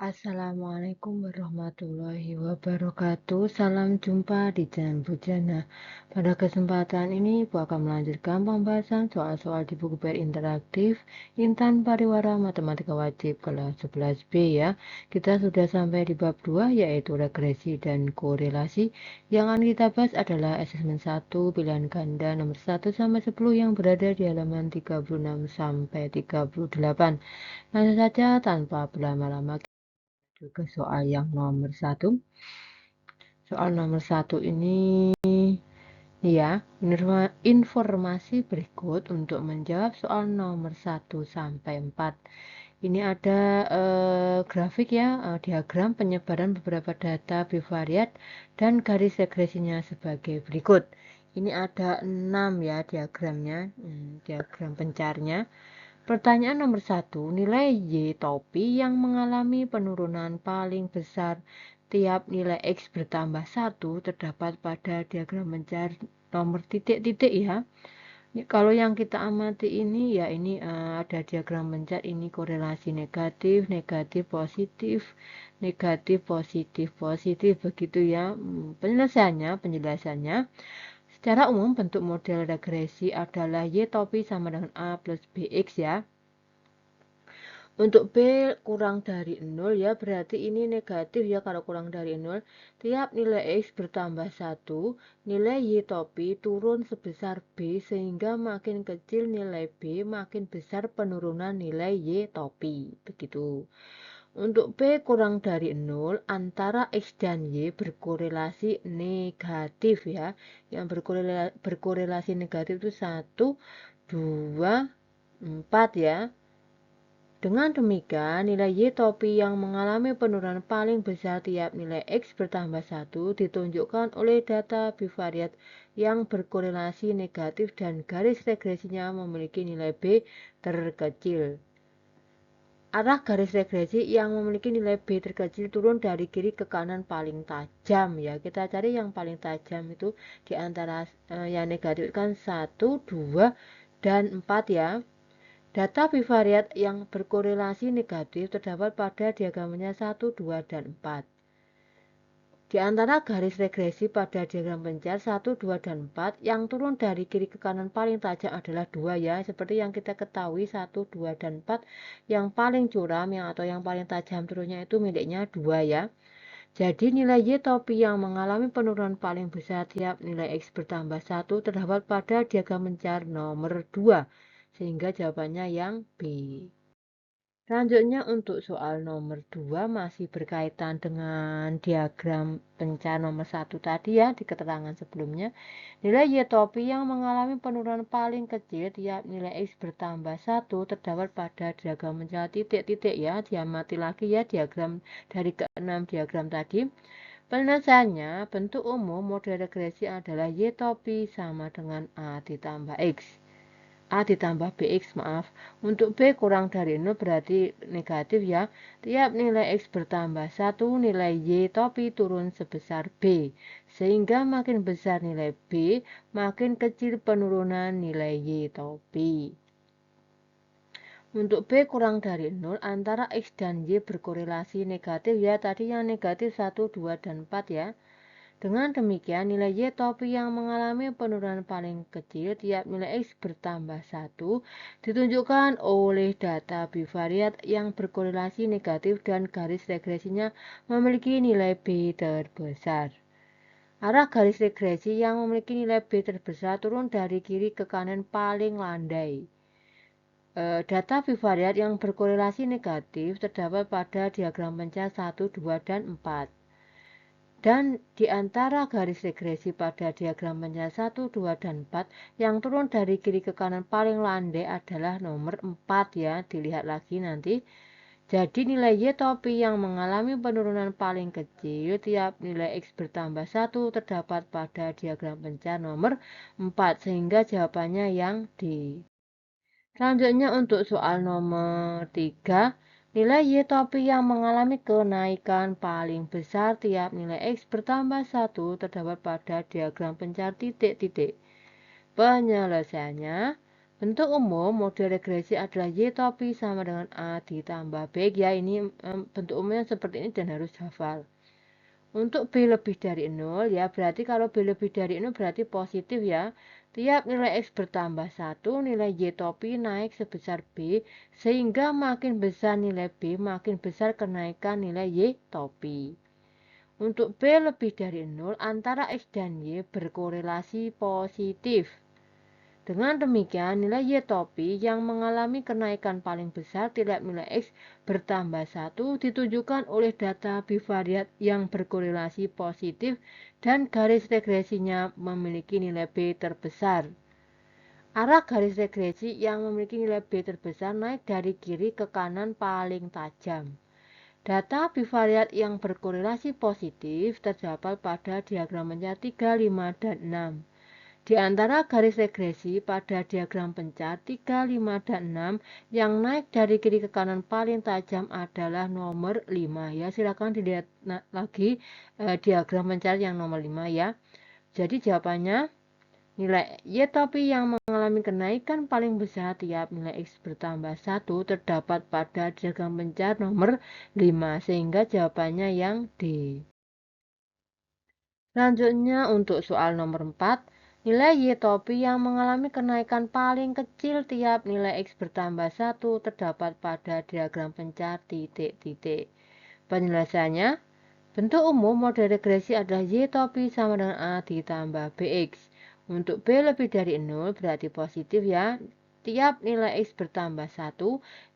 Assalamualaikum warahmatullahi wabarakatuh. Salam jumpa di Jalan Bujana. Pada kesempatan ini, Bu akan melanjutkan pembahasan soal-soal di buku PR interaktif Intan Pariwara Matematika Wajib kelas 11B ya. Kita sudah sampai di bab 2 yaitu regresi dan korelasi. Yang akan kita bahas adalah asesmen 1 pilihan ganda nomor 1 sampai 10 yang berada di halaman 36 sampai 38. Langsung saja tanpa berlama-lama ke soal yang nomor satu. Soal nomor satu ini ya, informasi berikut untuk menjawab soal nomor 1 sampai 4. Ini ada grafik ya, diagram penyebaran beberapa data bivariat dan garis regresinya sebagai berikut. Ini ada 6 ya diagramnya, diagram pencarnya. Pertanyaan nomor 1, nilai Y topi yang mengalami penurunan paling besar tiap nilai X bertambah 1 terdapat pada diagram pencar nomor titik-titik ya. Kalau yang kita amati ini ya ini ada diagram pencar ini korelasi negatif, negatif, positif, negatif, positif, positif begitu ya. Penjelasannya. Secara umum bentuk model regresi adalah Y topi sama dengan A plus BX ya. Untuk B kurang dari 0 ya berarti ini negatif ya kalau kurang dari 0. Tiap nilai X bertambah 1, nilai Y topi turun sebesar B sehingga makin kecil nilai B makin besar penurunan nilai Y topi. Begitu. Untuk B kurang dari 0 antara X dan Y berkorelasi negatif ya. Yang berkorelasi negatif itu 1, 2, 4 ya. Dengan demikian, nilai Y topi yang mengalami penurunan paling besar tiap nilai X bertambah 1 ditunjukkan oleh data bivariat yang berkorelasi negatif dan garis regresinya memiliki nilai B terkecil. Arah garis regresi yang memiliki nilai B terkecil turun dari kiri ke kanan paling tajam ya. Kita cari yang paling tajam itu di antara yang negatif kan 1, 2, dan 4 ya. Data bivariat yang berkorelasi negatif terdapat pada diagramnya 1, 2, dan 4. Di antara garis regresi pada diagram pencar 1, 2, dan 4, yang turun dari kiri ke kanan paling tajam adalah 2 ya. Seperti yang kita ketahui 1, 2, dan 4, yang paling curam atau yang paling tajam turunnya itu miliknya 2 ya. Jadi nilai Y topi yang mengalami penurunan paling besar tiap nilai X bertambah 1 terdapat pada diagram pencar nomor 2. Sehingga jawabannya yang B. Selanjutnya untuk soal nomor 2 masih berkaitan dengan diagram pencar nomor 1 tadi ya di keterangan sebelumnya. Nilai Y topi yang mengalami penurunan paling kecil tiap nilai X bertambah 1 terdapat pada diagram pencar titik-titik ya. Diamati lagi ya diagram dari ke-6 diagram tadi. Penyelesaiannya, bentuk umum model regresi adalah Y topi sama dengan A ditambah X. A ditambah BX maaf. Untuk B kurang dari 0 berarti negatif ya. Tiap nilai X bertambah 1 nilai Y topi turun sebesar B. Sehingga makin besar nilai B makin kecil penurunan nilai Y topi. Untuk B kurang dari 0 antara X dan Y berkorelasi negatif ya. Tadi yang negatif 1, 2, dan 4 ya. Dengan demikian, nilai Y topi yang mengalami penurunan paling kecil tiap nilai X bertambah 1 ditunjukkan oleh data bivariat yang berkorelasi negatif dan garis regresinya memiliki nilai B terbesar. Arah garis regresi yang memiliki nilai B terbesar turun dari kiri ke kanan paling landai. Data bivariat yang berkorelasi negatif terdapat pada diagram pencar 1, 2, dan 4. Dan di antara garis regresi pada diagram pencar 1, 2, dan 4 yang turun dari kiri ke kanan paling landai adalah nomor 4 ya, dilihat lagi nanti. Jadi nilai Y topi yang mengalami penurunan paling kecil tiap nilai X bertambah 1 terdapat pada diagram pencar nomor 4 sehingga jawabannya yang D. Selanjutnya untuk soal nomor 3. Nilai Y topi yang mengalami kenaikan paling besar tiap nilai X bertambah 1 terdapat pada diagram pencar titik-titik. Penyelesaiannya, Bentuk umum model regresi adalah Y topi sama dengan A ditambah B. Ya, ini bentuk umumnya seperti ini dan harus hafal. Untuk B lebih dari 0, ya berarti kalau B lebih dari 0 berarti positif ya. Tiap nilai X bertambah 1, nilai Y topi naik sebesar B, sehingga makin besar nilai B, makin besar kenaikan nilai Y topi. Untuk B lebih dari 0, antara X dan Y berkorelasi positif. Dengan demikian, nilai Y topi yang mengalami kenaikan paling besar tiap nilai X bertambah 1 ditunjukkan oleh data bivariat yang berkorelasi positif dan garis regresinya memiliki nilai B terbesar. Arah garis regresi yang memiliki nilai B terbesar naik dari kiri ke kanan paling tajam. Data bivariat yang berkorelasi positif terdapat pada diagram pencar 3, 5, dan 6. Di antara garis regresi pada diagram pencar 3, 5, dan 6 yang naik dari kiri ke kanan paling tajam adalah nomor 5 ya. Silakan dilihat lagi diagram pencar yang nomor 5 ya. Jadi jawabannya nilai Y topi yang mengalami kenaikan paling besar tiap nilai X bertambah 1 terdapat pada diagram pencar nomor 5 sehingga jawabannya yang D. Selanjutnya untuk soal nomor 4, nilai Y topi yang mengalami kenaikan paling kecil tiap nilai X bertambah 1 terdapat pada diagram pencar titik-titik. Penjelasannya, bentuk umum model regresi adalah Y topi sama dengan A ditambah BX. Untuk B lebih dari 0 berarti positif ya. Tiap nilai X bertambah 1,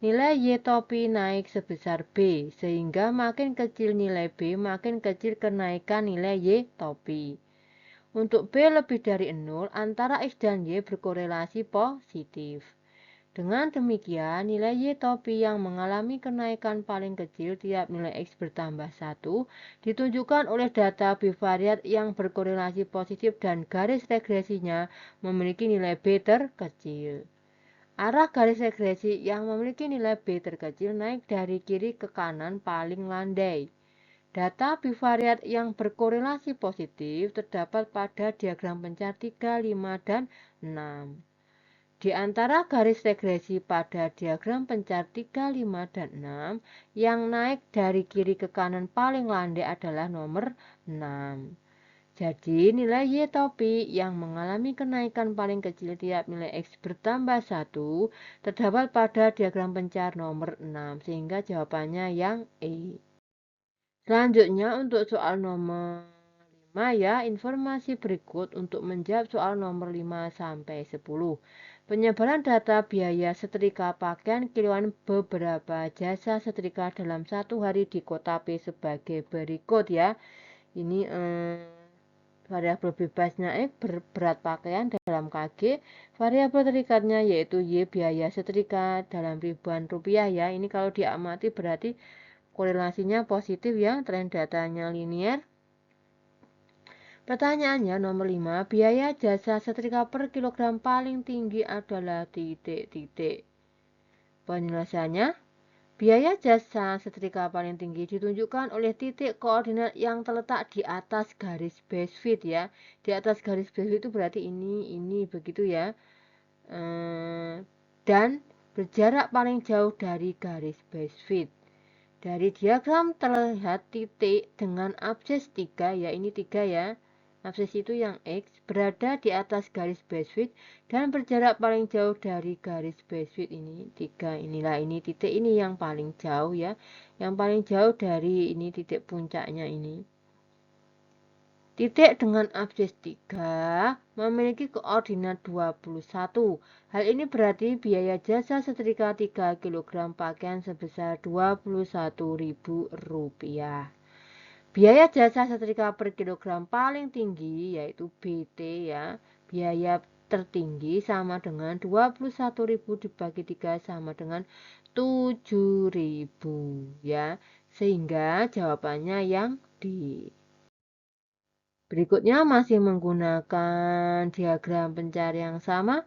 nilai Y topi naik sebesar B, sehingga makin kecil nilai B, makin kecil kenaikan nilai Y topi. Untuk B lebih dari 0, antara X dan Y berkorelasi positif. Dengan demikian, nilai Y topi yang mengalami kenaikan paling kecil tiap nilai X bertambah 1 ditunjukkan oleh data bivariat yang berkorelasi positif dan garis regresinya memiliki nilai B terkecil. Arah garis regresi yang memiliki nilai B terkecil naik dari kiri ke kanan paling landai. Data bivariat yang berkorelasi positif terdapat pada diagram pencar 3, 5, dan 6. Di antara garis regresi pada diagram pencar 3, 5, dan 6 yang naik dari kiri ke kanan paling landai adalah nomor 6. Jadi nilai Y topi yang mengalami kenaikan paling kecil tiap nilai X bertambah 1 terdapat pada diagram pencar nomor 6 sehingga jawabannya yang E. Selanjutnya untuk soal nomor 5 ya, informasi berikut untuk menjawab soal nomor 5 sampai 10. Penyebaran data biaya setrika pakaian kiloan beberapa jasa setrika dalam satu hari di kota P sebagai berikut ya. Ini variabel bebasnya X berat pakaian dalam kg, variabel terikatnya yaitu Y biaya setrika dalam ribuan rupiah ya. Ini kalau diamati berarti korelasinya positif ya, tren datanya linear. Pertanyaannya nomor 5, biaya jasa setrika per kilogram paling tinggi adalah titik-titik. Penjelasannya, biaya jasa setrika paling tinggi ditunjukkan oleh titik koordinat yang terletak di atas garis base fit ya. Di atas garis base fit itu berarti ini begitu ya. Dan berjarak paling jauh dari garis base fit. Dari diagram terlihat titik dengan absis 3 ya, ini 3 ya. Absis itu yang X berada di atas garis base fit dan berjarak paling jauh dari garis base fit ini 3. Inilah ini titik ini yang paling jauh ya. Yang paling jauh dari ini titik puncaknya ini. Titik dengan absis 3 memiliki koordinat 21. Hal ini berarti biaya jasa setrika 3 kg pakaian sebesar Rp21.000. Biaya jasa setrika per kilogram paling tinggi yaitu BT ya. Biaya tertinggi sama dengan 21.000 dibagi 3 sama dengan 7.000 ya. Sehingga jawabannya yang D. Berikutnya masih menggunakan diagram pencarian yang sama.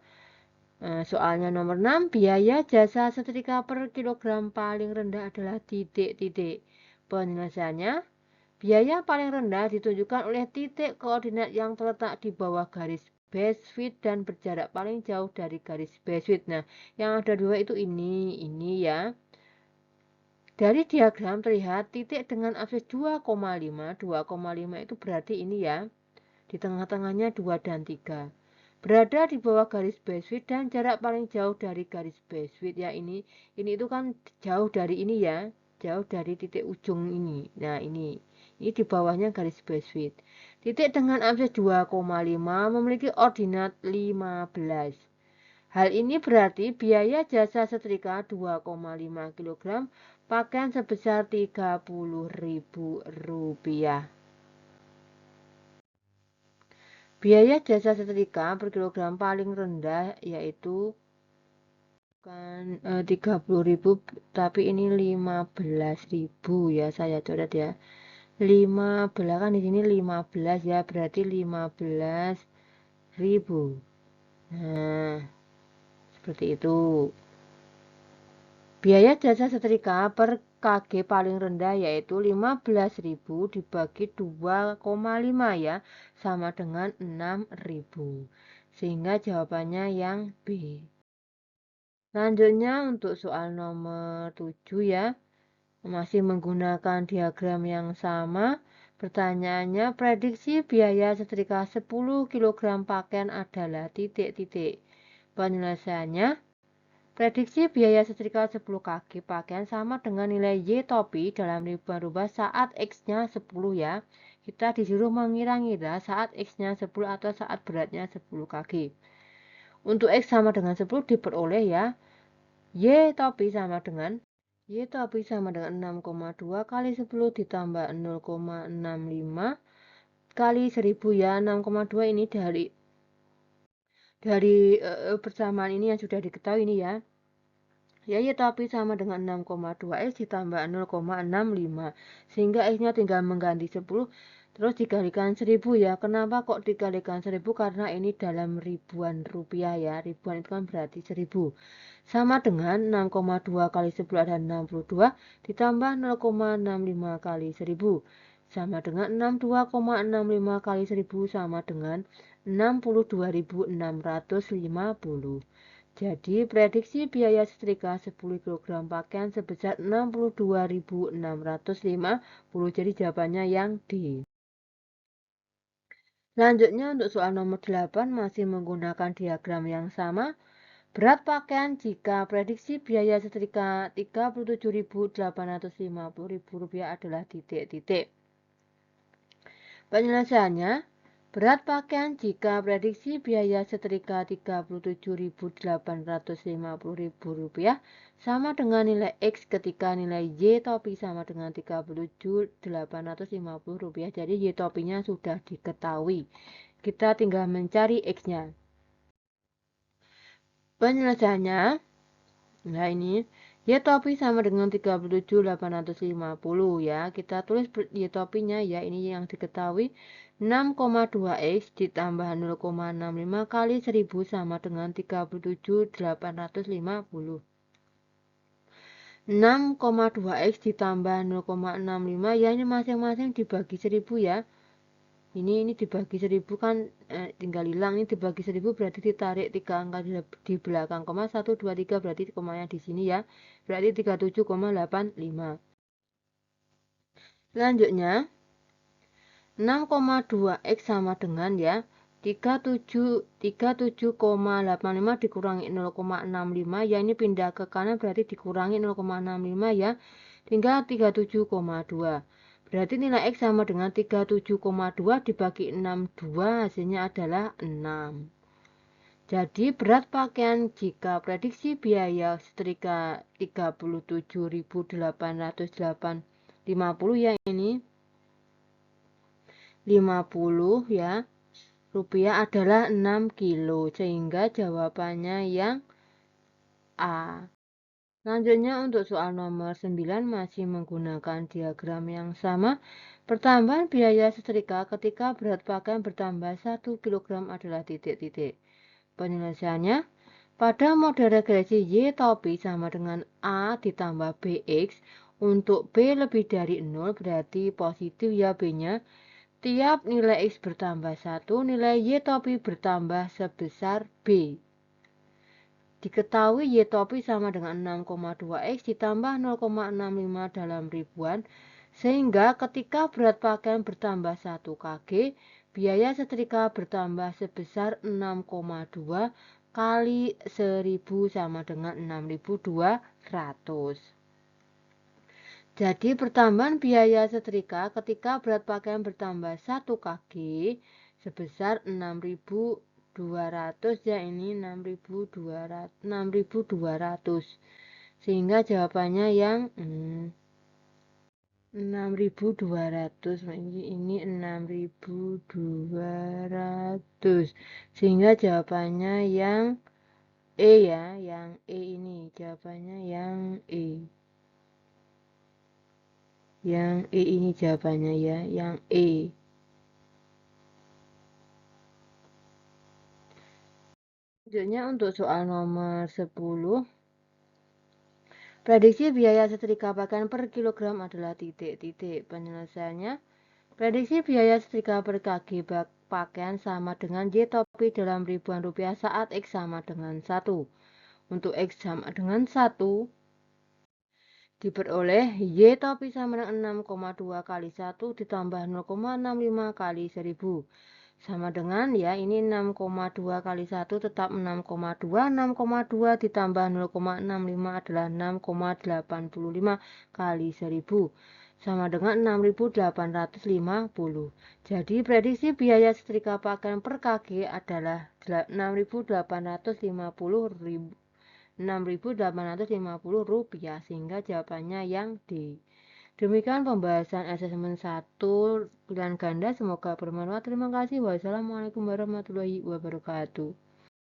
Soalnya nomor 6, biaya jasa setrika per kilogram paling rendah adalah titik-titik. Penjelasannya, biaya paling rendah ditunjukkan oleh titik koordinat yang terletak di bawah garis base width dan berjarak paling jauh dari garis base width. Nah, yang ada dua itu ini ya. Dari diagram terlihat titik dengan absis 2,5. 2,5 itu berarti ini ya. Di tengah-tengahnya 2 dan 3. Berada di bawah garis base width dan jarak paling jauh dari garis base width ya ini itu kan jauh dari ini ya. Jauh dari titik ujung ini. Nah, ini di bawahnya garis base width. Titik dengan absis 2,5 memiliki ordinat 15. Hal ini berarti biaya jasa setrika 2,5 kg pakaian sebesar Rp30.000. Biaya jasa setrika per kilogram paling rendah yaitu kan 30.000 tapi ini 15.000 ya, saya coret ya. 15 kan di sini 15 ya, berarti 15.000. Nah, seperti itu. Biaya jasa setrika per kg paling rendah yaitu 15.000 dibagi 2,5 ya, sama dengan 6.000. Sehingga jawabannya yang B. Selanjutnya untuk soal nomor 7 ya. Masih menggunakan diagram yang sama. Pertanyaannya, prediksi biaya setrika 10 kg pakaian adalah titik-titik. Penyelesaiannya, prediksi biaya setrika 10 kg pakaian sama dengan nilai Y topi dalam ribuan rupiah saat X-nya 10 ya. Kita disuruh mengira-ngira saat X-nya 10 atau saat beratnya 10 kg. Untuk X sama dengan 10 diperoleh ya. Y topi sama dengan 6,2 kali 10 ditambah 0,65 kali 1000 ya. 6,2 ini dari persamaan ini yang sudah diketahui ini ya. Y topi sama dengan 6,2 X ditambah 0,65. Sehingga X-nya tinggal mengganti 10 terus dikalikan 1000 ya. Kenapa kok dikalikan 1000? Karena ini dalam ribuan rupiah ya. Ribuan itu kan berarti 1000. Sama dengan 6,2 kali 10 ada 62 ditambah 0,65 kali 1000. Sama dengan 62,65 kali 1000 sama dengan 62.650. Jadi prediksi biaya setrika 10 kg pakaian sebesar 62.650. Jadi jawabannya yang D. Selanjutnya untuk soal nomor 8 masih menggunakan diagram yang sama. Berat pakaian jika prediksi biaya setrika Rp37.850 adalah titik-titik. Penyelesaiannya, berat pakaian jika prediksi biaya setrika Rp37.850 sama dengan nilai X ketika nilai Y topi sama dengan Rp37.850. Jadi Y topinya sudah diketahui. Kita tinggal mencari X-nya. Penyelesaiannya, nah ini Y topi sama dengan 37.850 ya. Kita tulis Y topinya ya, ini yang diketahui 6,2 X ditambah 0,65 kali 1000 sama dengan 37.850. 6,2 X ditambah 0,65 ya, ini masing-masing dibagi 1000 ya. Ini dibagi 1000 kan tinggal hilang, ini dibagi 1000 berarti ditarik 3 angka di belakang, 1, 2, 3 berarti komanya di sini ya, berarti 37,85. Selanjutnya 6,2 X sama dengan ya 37,85 dikurangi 0,65 ya, ini pindah ke kanan berarti dikurangi 0,65 ya, tinggal 37,2. Berarti nilai X sama dengan 37,2 dibagi 62 hasilnya adalah 6. Jadi berat pakaian jika prediksi biaya setrika 37.850 ya, ini 50 ya rupiah adalah 6 kilo, sehingga jawabannya yang A. Selanjutnya untuk soal nomor 9 masih menggunakan diagram yang sama. Pertambahan biaya setrika ketika berat pakaian bertambah 1 kg adalah titik-titik. Penyelesaiannya, pada model regresi Y topi sama dengan A ditambah BX. Untuk B lebih dari 0 berarti positif ya B-nya. Tiap nilai X bertambah 1, nilai Y topi bertambah sebesar B. Diketahui Y topi sama dengan 6,2X ditambah 0,65 dalam ribuan, sehingga ketika berat pakaian bertambah 1 kg, biaya setrika bertambah sebesar 6,2 kali 1000 sama dengan 6.200. Jadi pertambahan biaya setrika ketika berat pakaian bertambah 1 kg sebesar 6.200, ya, ini 6.200. Sehingga jawabannya yang 6.200, ini 6.200. Sehingga jawabannya yang E, ya, yang E ini jawabannya yang E. Yang E ini jawabannya, ya, yang E. Selanjutnya untuk soal nomor 10. Prediksi biaya setrika pakaian per kilogram adalah titik-titik. Penyelesaiannya, prediksi biaya setrika per kg pakaian sama dengan Y topi dalam ribuan rupiah saat X sama dengan 1. Untuk X sama dengan 1, diperoleh Y topi sama dengan 6,2 kali 1 ditambah 0,65 kali 1000. Sama dengan, ya, ini 6,2 kali 1 tetap 6,2. 6,2 ditambah 0,65 adalah 6,85 kali 1000. Sama dengan 6.850. Jadi prediksi biaya setrika pakaian per kg adalah 6.850 rupiah, sehingga jawabannya yang D. Demikian pembahasan asesmen 1 pilihan ganda, semoga bermanfaat. Terima kasih. Wassalamualaikum warahmatullahi wabarakatuh.